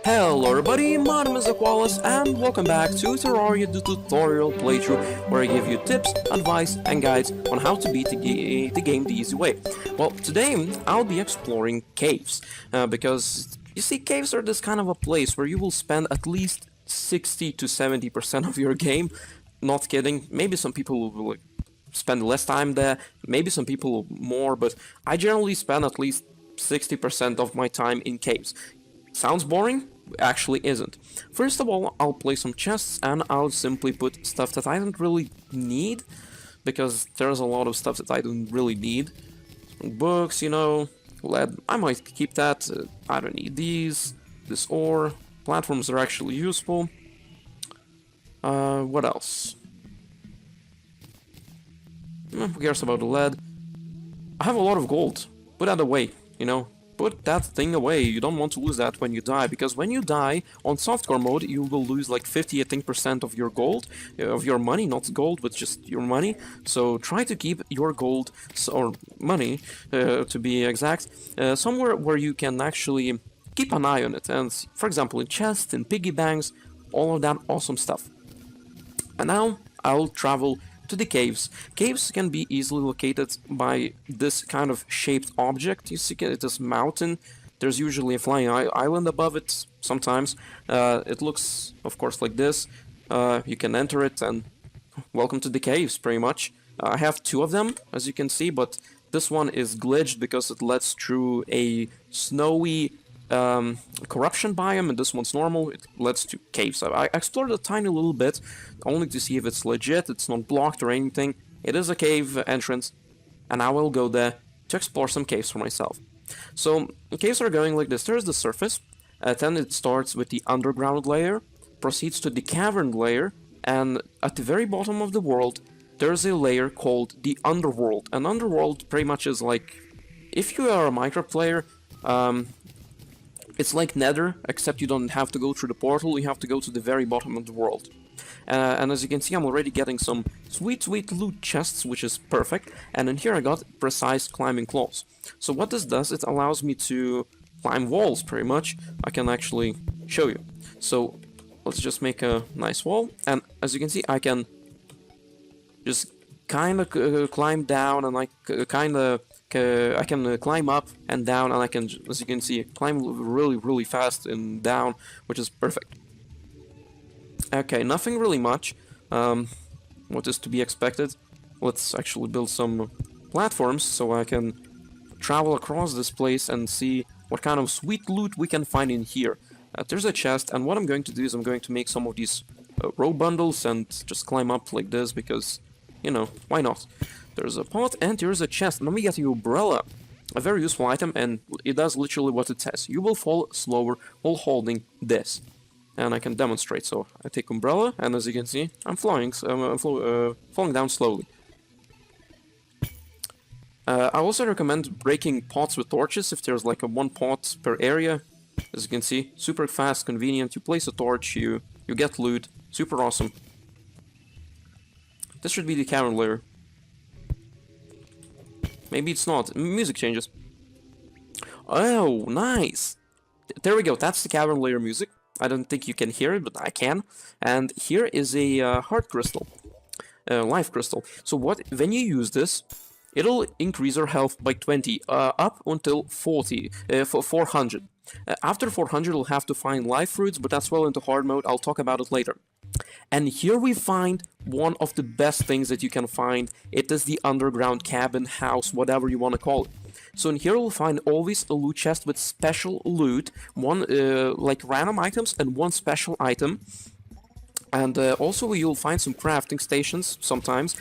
Hello everybody, my name is Equalas and welcome back to Terraria the tutorial playthrough where I give you tips, advice and guides on how to beat the game the easy way. Well, today I'll be exploring caves because you see, caves are this kind of a place where you will spend at least 60 to 70% of your game. Not kidding, maybe some people will spend less time there, maybe some people more, but I generally spend at least 60% of my time in caves. Sounds boring? Actually isn't. First of all, I'll place some chests and I'll simply put stuff that I don't really need, because there's a lot of stuff that I don't really need. Books, you know, lead, I might keep that. I don't need these. This ore. Platforms are actually useful. What else? Who cares about the lead? I have a lot of gold. Put that away, you know. Put that thing away. You don't want to lose that when you die, because when you die on softcore mode, you will lose like 50, I think, % of your gold, of your money, not gold, but just your money. So try to keep your gold, or money, to be exact, somewhere where you can actually keep an eye on it. And for example, in chests, in piggy banks, all of that awesome stuff. And now I'll travel to the caves. Caves can be easily located by this kind of shaped object. You see it is mountain. There's usually a flying island above it sometimes. It looks, of course, like this. You can enter it and welcome to the caves, pretty much. I have two of them, as you can see, but this one is glitched because it lets through a snowy corruption biome, and this one's normal. It leads to caves. I explored a tiny little bit, only to see if it's legit. It's not blocked or anything. It is a cave entrance, and I will go there to explore some caves for myself. So, caves are going like this. There's the surface, then it starts with the underground layer, proceeds to the cavern layer, and at the very bottom of the world, there's a layer called the underworld. And underworld pretty much is like, if you are a Minecraft player, it's like Nether, except you don't have to go through the portal, you have to go to the very bottom of the world. And as you can see, I'm already getting some sweet loot chests, which is perfect. And in here I got precise climbing claws. So what this does, it allows me to climb walls, pretty much. I can actually show you. So let's just make a nice wall. And as you can see, I can just kind of climb down, and I can climb up and down, and I can, as you can see, climb really fast and down, which is perfect. Okay, nothing really much. What is to be expected? Let's actually build some platforms so I can travel across this place and see what kind of sweet loot we can find in here. There's a chest, and what I'm going to do is I'm going to make some of these rope bundles and just climb up like this, because, you know, why not? There's a pot, and here's a chest, and then we get the umbrella. A very useful item, and it does literally what it says. You will fall slower while holding this. And I can demonstrate, so I take umbrella, and as you can see, I'm flying, falling down slowly. I also recommend breaking pots with torches if there's like a one pot per area. As you can see, super fast, convenient. You place a torch, you get loot, super awesome. This should be the cavern layer. Maybe it's not. Music changes. Oh, nice! There we go, that's the cavern layer music. I don't think you can hear it, but I can. And here is a heart crystal. Life crystal. So when you use this, it'll increase your health by 20, up until 400. After 400, you'll have to find life fruits, but that's well into hard mode. I'll talk about it later. And here we find one of the best things that you can find. It is the underground cabin, house, whatever you want to call it. So in here we'll find always a loot chest with special loot, one like random items and one special item. And also you'll find some crafting stations sometimes,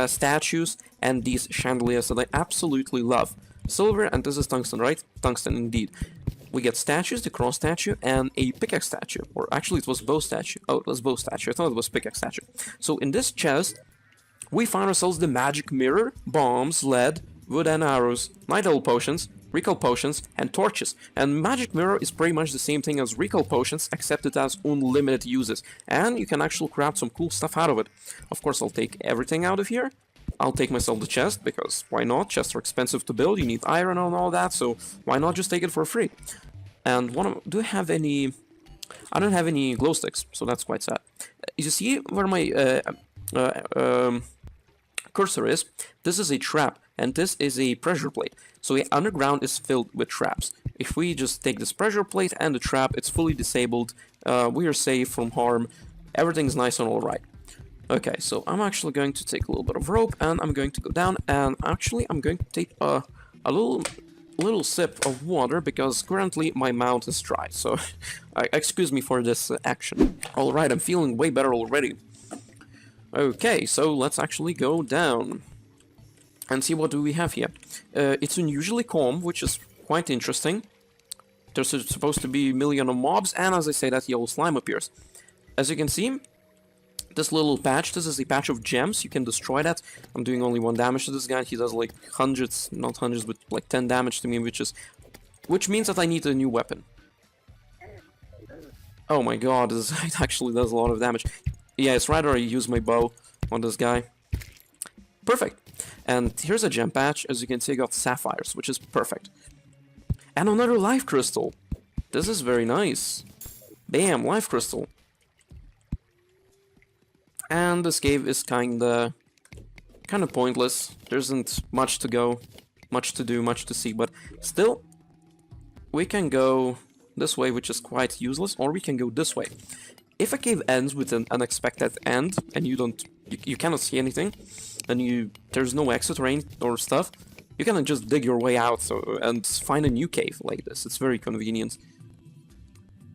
statues, and these chandeliers that I absolutely love. Silver, and this is tungsten, right? Tungsten indeed. We get statues, the cross statue, and a pickaxe statue. Or actually it was bow statue. Oh, it was bow statue. I thought it was pickaxe statue. So in this chest, we find ourselves the magic mirror, bombs, lead, wood and arrows, night owl potions, recall potions, and torches. And magic mirror is pretty much the same thing as recall potions, except it has unlimited uses. And you can actually craft some cool stuff out of it. Of course, I'll take everything out of here. I'll take myself the chest, because why not? Chests are expensive to build, you need iron and all that, so why not just take it for free? And do I have any I don't have any glow sticks, so that's quite sad. You see where my cursor is? This is a trap, and this is a pressure plate. So the underground is filled with traps. If we just take this pressure plate and the trap, it's fully disabled. We are safe from harm. Everything's nice and alright. Okay, so I'm actually going to take a little bit of rope, and I'm going to go down, and actually I'm going to take a little sip of water, because currently my mouth is dry, so excuse me for this action. Alright, I'm feeling way better already. Okay, so let's actually go down and see what do we have here. It's unusually calm, which is quite interesting. There's supposed to be a million of mobs, and as I say, that yellow slime appears. As you can see, this little patch, this is a patch of gems. You can destroy that. I'm doing only 1 damage to this guy. He does like hundreds, not hundreds, but like 10 damage to me, which means that I need a new weapon. Oh my god, it actually does a lot of damage. Yeah, it's rather I use my bow on this guy. Perfect. And here's a gem patch. As you can see, I got sapphires, which is perfect. And another life crystal. This is very nice. Bam, life crystal. And this cave is kinda pointless. There isn't much to go, much to do, much to see, but still, we can go this way, which is quite useless, or we can go this way. If a cave ends with an unexpected end, and you cannot see anything, and there's no exit or stuff, you can just dig your way out and find a new cave like this. It's very convenient.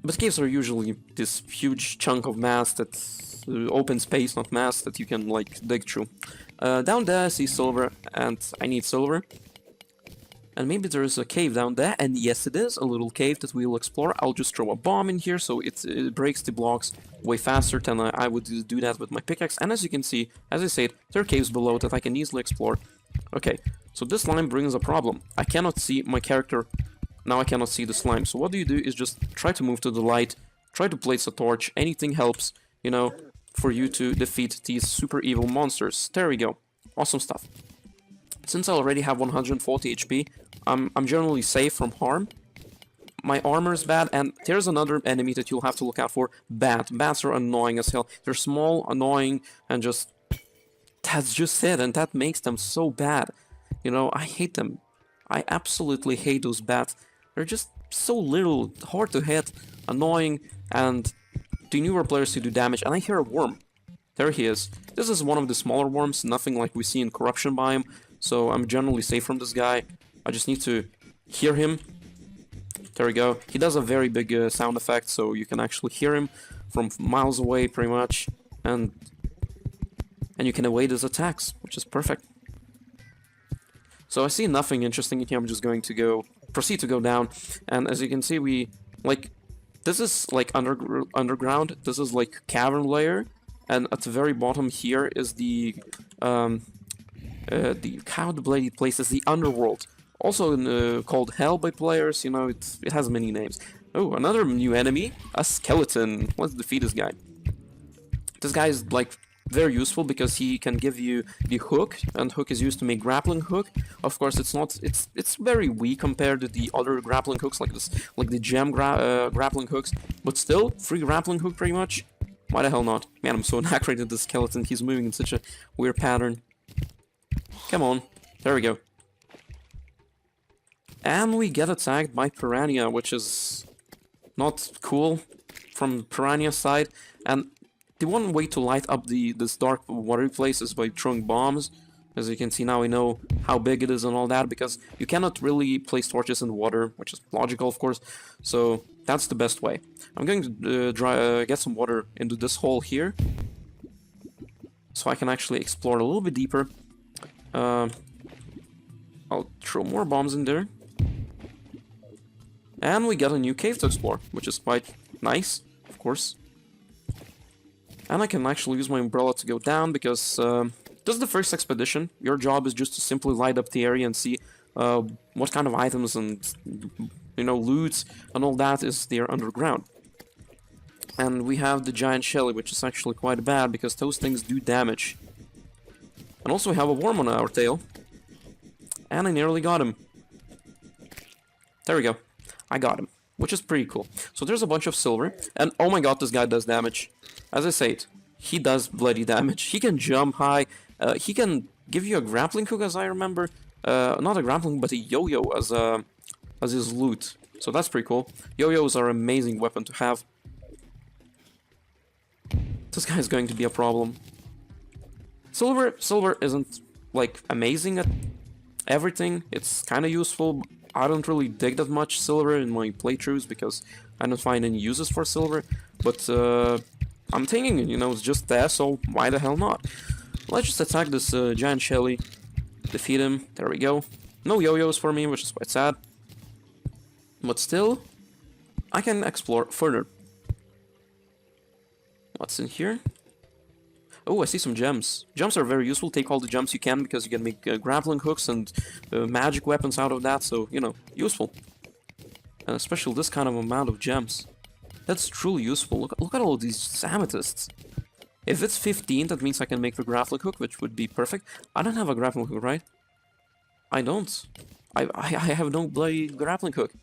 But caves are usually this huge chunk of mass that's open space, not mass, that you can like dig through. Down there I see silver, and I need silver. And maybe there is a cave down there, and yes it is, a little cave that we'll explore. I'll just throw a bomb in here, so it breaks the blocks way faster than I would do that with my pickaxe. And as you can see, as I said, there are caves below that I can easily explore. Okay, so this slime brings a problem. I cannot see my character. Now I cannot see the slime, so what do is just try to move to the light, try to place a torch, anything helps, you know, for you to defeat these super evil monsters. There we go. Awesome stuff. Since I already have 140 HP, I'm generally safe from harm. My armor is bad, and there's another enemy that you'll have to look out for. Bats are annoying as hell. They're small, annoying, and just... That's just it, and that makes them so bad. You know, I hate them. I absolutely hate those bats. They're just so little, hard to hit, annoying, and the newer players to do damage. And I hear a worm. There he is. This is one of the smaller worms, nothing like we see in Corruption Biome, so I'm generally safe from this guy. I just need to hear him. There we go. He does a very big sound effect, so you can actually hear him from miles away, pretty much, and you can evade his attacks, which is perfect. So I see nothing interesting in here. I'm just going to proceed to go down, and as you can see, this is like underground. This is like cavern layer, and at the very bottom here is the how the bloody place is the underworld, also called Hell by players. You know, it has many names. Oh, another new enemy, a skeleton. Let's defeat this guy. This guy is like very useful because he can give you the hook, and hook is used to make grappling hook. Of course, it's very weak compared to the other grappling hooks like this, like the gem grappling hooks. But still, free grappling hook pretty much. Why the hell not? Man, I'm so inaccurate at this skeleton. He's moving in such a weird pattern. Come on, there we go. And we get attacked by piranha, which is not cool from piranha side. And the one way to light up this dark watery place is by throwing bombs. As you can see now, I know how big it is and all that, because you cannot really place torches in water, which is logical, of course. So that's the best way. I'm going to get some water into this hole here, so I can actually explore a little bit deeper. I'll throw more bombs in there. And we got a new cave to explore, which is quite nice, of course. And I can actually use my umbrella to go down, because this is the first expedition. Your job is just to simply light up the area and see what kind of items and, you know, loot and all that is there underground. And we have the giant shelly, which is actually quite bad, because those things do damage. And also we have a worm on our tail. And I nearly got him. There we go. I got him. which is pretty cool. So there's a bunch of silver, and oh my god, this guy does damage. As I said, he does bloody damage. He can jump high, he can give you a grappling hook, as I remember. Not a grappling, but a yo-yo as his loot. So that's pretty cool. Yo-yos are an amazing weapon to have. This guy is going to be a problem. Silver isn't, like, amazing at everything. It's kind of useful. I don't really dig that much silver in my playthroughs because I don't find any uses for silver. But I'm thinking, you know, it's just there, so why the hell not? Let's just attack this giant Shelly. Defeat him. There we go. No yo-yos for me, which is quite sad. But still, I can explore further. What's in here? Oh, I see some gems. Gems are very useful. Take all the gems you can because you can make grappling hooks and magic weapons out of that. So, you know, useful. And especially this kind of amount of gems. That's truly useful. Look at all these amethysts. If it's 15, that means I can make the grappling hook, which would be perfect. I don't have a grappling hook, right? I don't. I have no bloody grappling hook.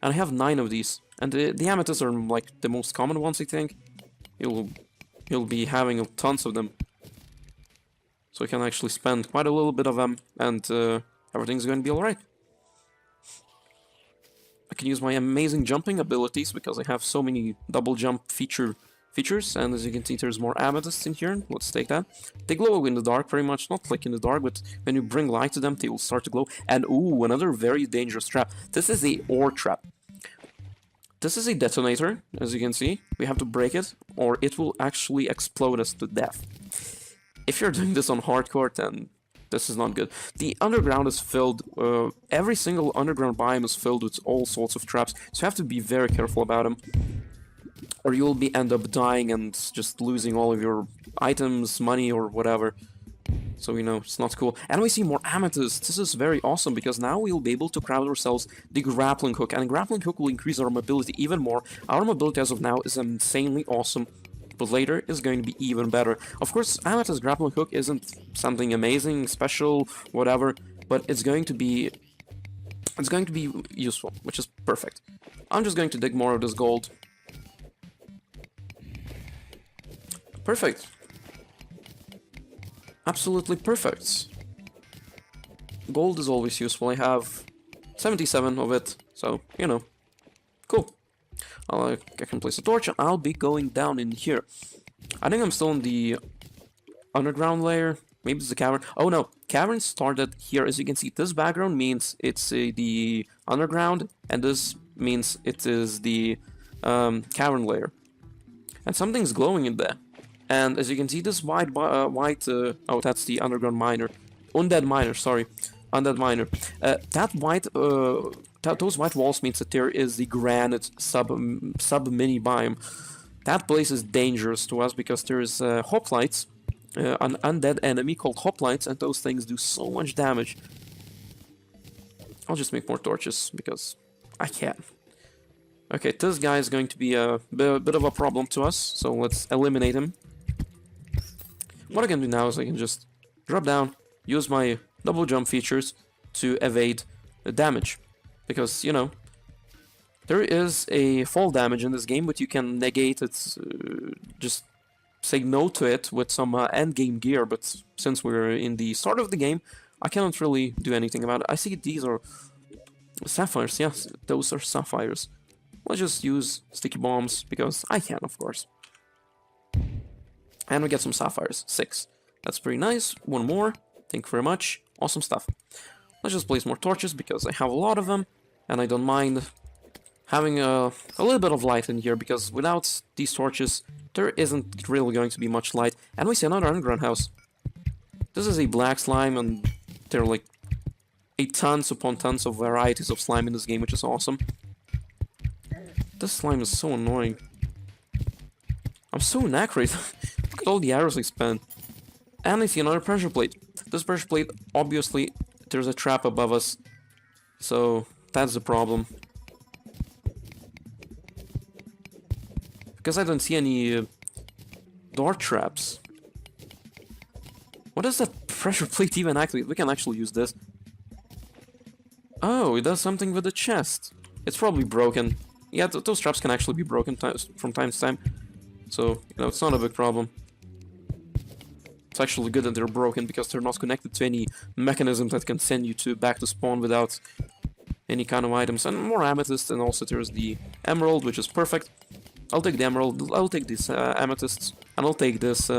And I have 9 of these. And the amethysts are like the most common ones, I think. You'll be having tons of them. So you can actually spend quite a little bit of them, and everything's going to be alright. I can use my amazing jumping abilities because I have so many double jump features, and as you can see there's more amethysts in here. Let's take that. They glow in the dark pretty much, not like in the dark, but when you bring light to them they will start to glow. And ooh, another very dangerous trap. This is a ore trap. This is a detonator, as you can see. We have to break it, or it will actually explode us to death. If you're doing this on hardcore, then this is not good. The underground is filled, every single underground biome is filled with all sorts of traps, so you have to be very careful about them. Or you will end up dying and just losing all of your items, money, or whatever. So, you know, it's not cool. And we see more amethysts. This is very awesome because now we'll be able to craft ourselves the grappling hook. And the grappling hook will increase our mobility even more. Our mobility as of now is insanely awesome. But later is going to be even better. Of course, amethyst grappling hook isn't something amazing, special, whatever. But it's going to be useful, which is perfect. I'm just going to dig more of this gold. Perfect. Absolutely perfect. Gold is always useful. I have 77 of it, so, you know, cool. I can place a torch and I'll be going down in here. I think I'm still in the underground layer. Maybe it's the cavern. Oh no, cavern started here. As you can see, this background means it's the underground, and this means it is the cavern layer. And something's glowing in there. And as you can see, this white, oh, that's the underground miner. Undead miner, sorry. Undead miner. Those white walls means that there is the granite sub-mini biome. That place is dangerous to us because there is hoplites, an undead enemy called hoplites, and those things do so much damage. I'll just make more torches because I can. Okay, this guy is going to be a bit of a problem to us, so let's eliminate him. What I can do now is I can just drop down, use my double jump features to evade the damage. Because, you know, there is a fall damage in this game, but you can negate it, just say no to it with some endgame gear. But since we're in the start of the game, I cannot really do anything about it. I see these are sapphires, yes, those are sapphires. Let's just use sticky bombs, because I can, of course. And we get some sapphires, 6. That's pretty nice. One more. Thank you very much. Awesome stuff. Let's just place more torches because I have a lot of them. And I don't mind having a little bit of light in here because without these torches, there isn't really going to be much light. And we see another underground house. This is a black slime and there are like tons upon tons of varieties of slime in this game, which is awesome. This slime is so annoying. I'm so inaccurate. Look at all the arrows I spent. And I see another pressure plate. This pressure plate, obviously, there's a trap above us. So, that's the problem. Because I don't see any door traps. What does that pressure plate even activate? We can actually use this. Oh, it does something with the chest. It's probably broken. Yeah, those traps can actually be broken from time to time. So, you know, it's not a big problem. It's actually good that they're broken because they're not connected to any mechanism that can send you back to spawn without any kind of items. And more amethyst, and also there's the emerald, which is perfect. I'll take the emerald, I'll take these amethysts, and I'll take this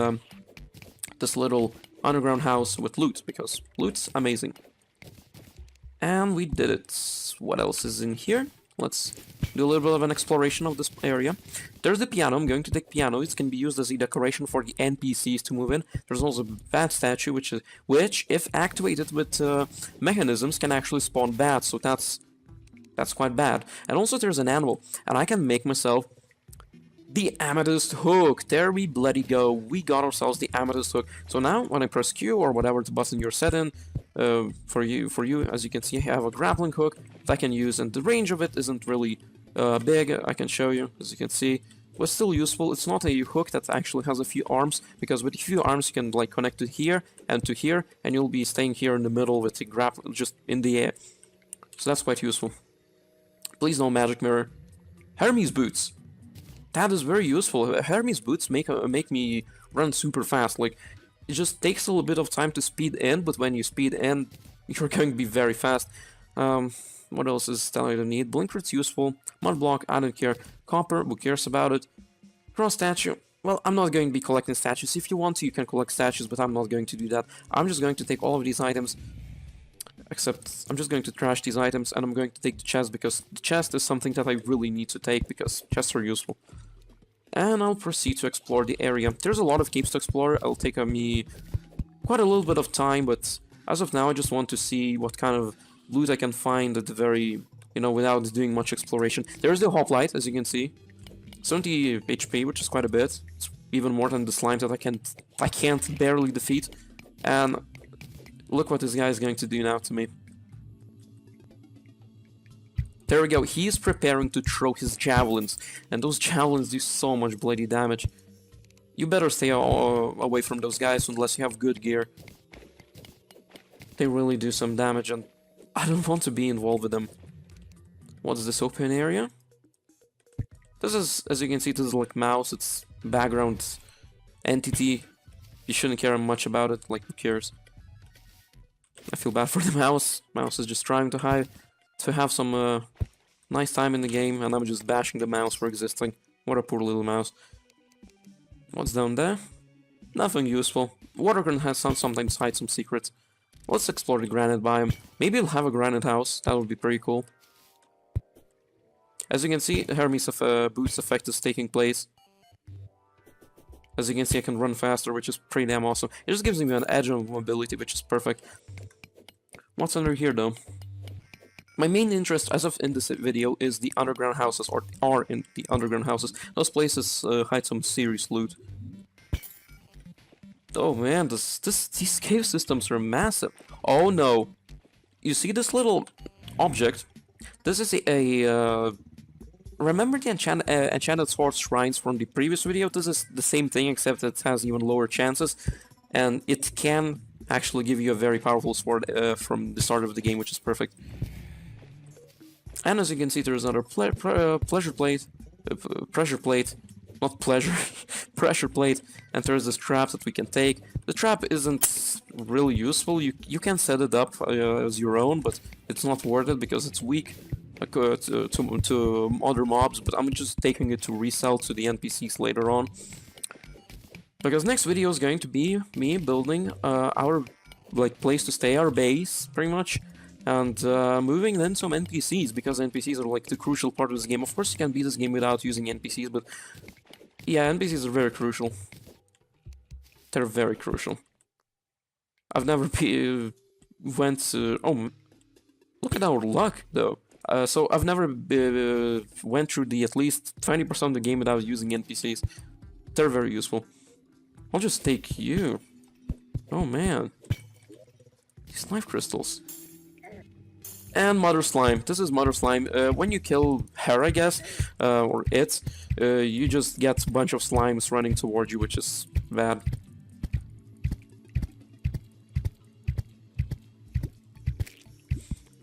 this little underground house with loot, because loot's amazing. And we did it. What else is in here? Let's do a little bit of an exploration of this area. There's the piano. I'm going to take piano. It can be used as a decoration for the NPCs to move in. There's also bat statue, which if activated with mechanisms, can actually spawn bats. So that's quite bad. And also there's an animal, and I can make myself the amethyst hook. There we bloody go. We got ourselves the amethyst hook. So now when I press Q or whatever the button you're set in, for you, as you can see, I have a grappling hook that I can use, and the range of it isn't really big. I can show you, as you can see, but still useful. It's not a hook that actually has a few arms, because with a few arms you can like connect to here, and you'll be staying here in the middle with the grapple, just in the air. So that's quite useful. Please no magic mirror. Hermes boots. That is very useful. Hermes boots make me run super fast. Like, it just takes a little bit of time to speed in, but when you speed in, you're going to be very fast. What else is that I don't need? Blinker's useful. Mud block, I don't care. Copper, who cares about it? Cross statue. Well, I'm not going to be collecting statues. If you want to, you can collect statues, but I'm not going to do that. I'm just going to take all of these items. Except, I'm just going to trash these items, and I'm going to take the chest, because the chest is something that I really need to take, because chests are useful. And I'll proceed to explore the area. There's a lot of caves to explore. It'll take me quite a little bit of time, but as of now I just want to see what kind of loot I can find at the very, you know, without doing much exploration. There's the hoplite, as you can see. 70 HP, which is quite a bit. It's even more than the slime that I can't barely defeat. And look what this guy is going to do now to me. There we go, he is preparing to throw his javelins, and those javelins do so much bloody damage. You better stay away from those guys unless you have good gear. They really do some damage, and I don't want to be involved with them. What's this open area? This is, as you can see, this is like mouse, it's background entity. You shouldn't care much about it, like who cares? I feel bad for the mouse. Mouse is just trying to hide, to have some nice time in the game, and I'm just bashing the mouse for existing. What a poor little mouse. What's down there? Nothing useful. Watergun has sometimes hide some secrets. Let's explore the granite biome. Maybe I'll have a granite house. That would be pretty cool. As you can see, Hermes boost effect is taking place. As you can see, I can run faster, which is pretty damn awesome. It just gives me an edge of mobility, which is perfect. What's under here, though? My main interest as of in this video is the underground houses, or are in the underground houses. Those places hide some serious loot. Oh man, these cave systems are massive. Oh no. You see this little object? This is a remember the enchanted sword shrines from the previous video? This is the same thing, except it has even lower chances. And it can actually give you a very powerful sword from the start of the game, which is perfect. And as you can see, there's another pressure plate, not pleasure, pressure plate, and there's this trap that we can take. The trap isn't really useful. You can set it up as your own, but it's not worth it because it's weak to other mobs. But I'm just taking it to resell to the NPCs later on, because next video is going to be me building our place to stay, our base, pretty much. And moving then some NPCs, because NPCs are like the crucial part of this game. Of course you can beat this game without using NPCs, but yeah, NPCs are very crucial. They're very crucial. I've never went to... Oh, look at our luck, though. So I've never went through the at least 20% of the game without using NPCs. They're very useful. I'll just take you. Oh man. These life crystals. And Mother Slime. This is Mother Slime. When you kill her, I guess, or it, you just get a bunch of slimes running towards you, which is bad.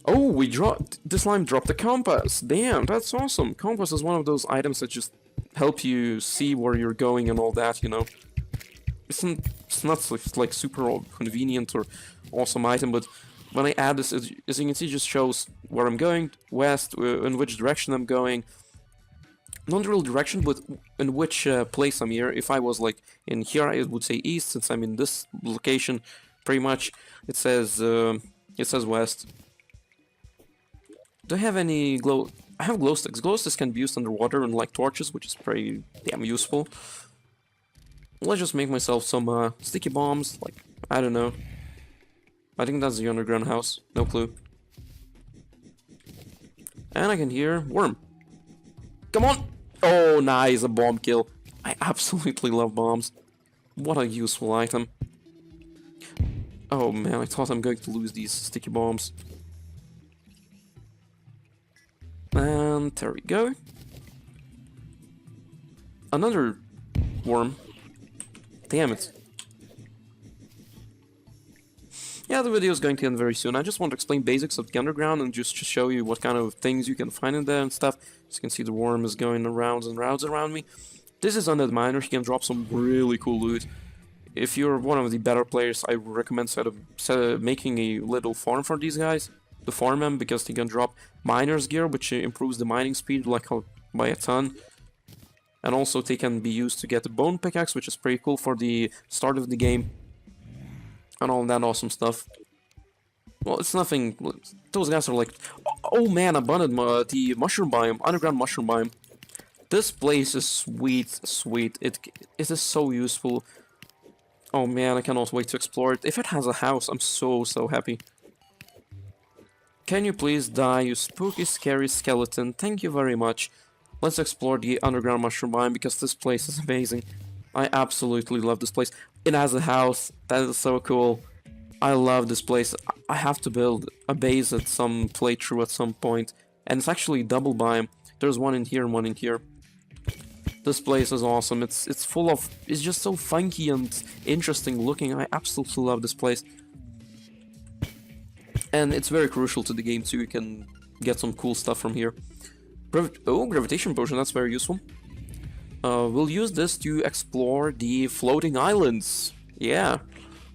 Oh, we dropped... The slime dropped a compass! Damn, that's awesome! Compass is one of those items that just help you see where you're going and all that, you know? It's not like super convenient or awesome item, but when I add this, as you can see, it just shows where I'm going, west, in which direction I'm going. Not the real direction, but in which place I'm here. If I was like in here, it would say east, since I'm in this location, pretty much. It says west. Do I have any glow? I have glow sticks. Glow sticks can be used underwater and like torches, which is pretty damn useful. Let's just make myself some sticky bombs, like, I don't know. I think that's the underground house, no clue. And I can hear worm. Come on! Oh, nice, a bomb kill. I absolutely love bombs. What a useful item. Oh man, I thought I'm going to lose these sticky bombs. And there we go. Another worm. Damn it. Yeah, the video is going to end very soon. I just want to explain basics of the underground and just to show you what kind of things you can find in there and stuff. As you can see, the worm is going rounds and rounds around me. This is under the miner. He can drop some really cool loot. If you're one of the better players, I recommend making a little farm for these guys to farm them, because they can drop miner's gear, which improves the mining speed like by a ton. And also they can be used to get the bone pickaxe, which is pretty cool for the start of the game. And all that awesome stuff. Well, it's nothing... Those guys are like... Oh man, abundant the mushroom biome, underground mushroom biome. This place is sweet. It is so useful. Oh man, I cannot wait to explore it. If it has a house, I'm so happy. Can you please die, you spooky, scary skeleton? Thank you very much. Let's explore the underground mushroom biome, because this place is amazing. I absolutely love this place. It has a house. That is so cool. I love this place. I have to build a base at some playthrough at some point. And it's actually double biome. There's one in here and one in here. This place is awesome. It's full of... It's just so funky and interesting looking. I absolutely love this place. And it's very crucial to the game too. You can get some cool stuff from here. Gravitation potion. That's very useful. We'll use this to explore the floating islands. Yeah.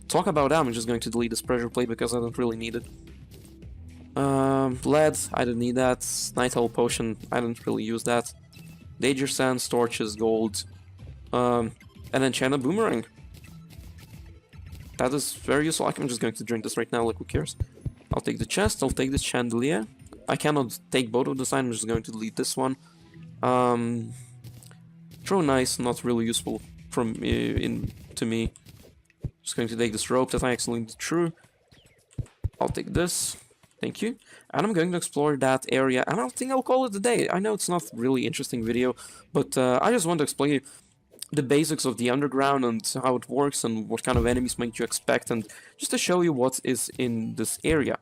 Talk about that. I'm just going to delete this pressure plate because I don't really need it. Lead. I don't need that. Night Owl potion. I don't really use that. Danger sand, torches, gold. An enchanted boomerang. That is very useful. I'm just going to drink this right now, like who cares. I'll take the chest, I'll take this chandelier. I cannot take both of the signs, I'm just going to delete this one. Throw nice, not really useful to me. Just going to take this rope that I accidentally threw. I'll take this. Thank you. And I'm going to explore that area, and I think I'll call it a day. I know it's not really interesting video, but I just want to explain the basics of the underground and how it works and what kind of enemies might you expect, and just to show you what is in this area.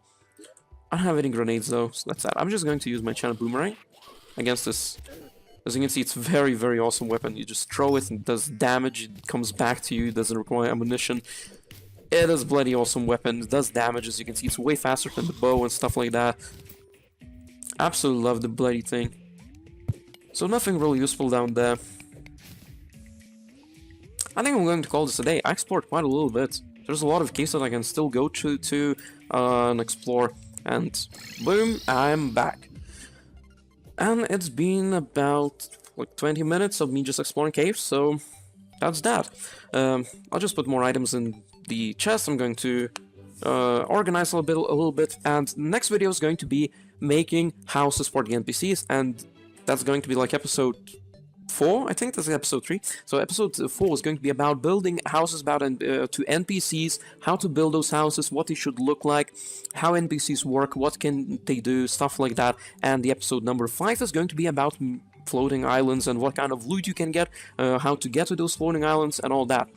I don't have any grenades though, so that's that. I'm just going to use my enchanted boomerang against this. As you can see, it's very awesome weapon. You just throw it and it does damage, it comes back to you, it doesn't require ammunition. It is a bloody awesome weapon, it does damage. As you can see, it's way faster than the bow and stuff like that. Absolutely love the bloody thing. So nothing really useful down there. I think I'm going to call this a day. I explored quite a little bit. There's a lot of caves that I can still go to and explore. And boom, I'm back. And it's been about like 20 minutes of me just exploring caves, so that's that. I'll just put more items in the chest. I'm going to organize a little bit, and the next video is going to be making houses for the NPCs, and that's going to be like episode 4, I think that's episode 3. So episode 4 is going to be about building houses to NPCs, how to build those houses, what they should look like, how NPCs work, what can they do, stuff like that. And the episode number 5 is going to be about floating islands and what kind of loot you can get, how to get to those floating islands and all that.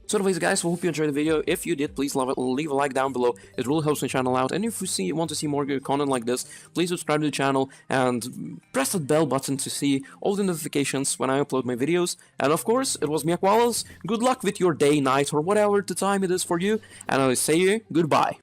So anyways guys, I hope you enjoyed the video. If you did, please leave a like down below. It really helps my channel out. And if you want to see more good content like this, please subscribe to the channel and press that bell button to see all the notifications when I upload my videos. And of course, it was me, Equalas. Good luck with your day, night, or whatever the time it is for you. And I'll say goodbye.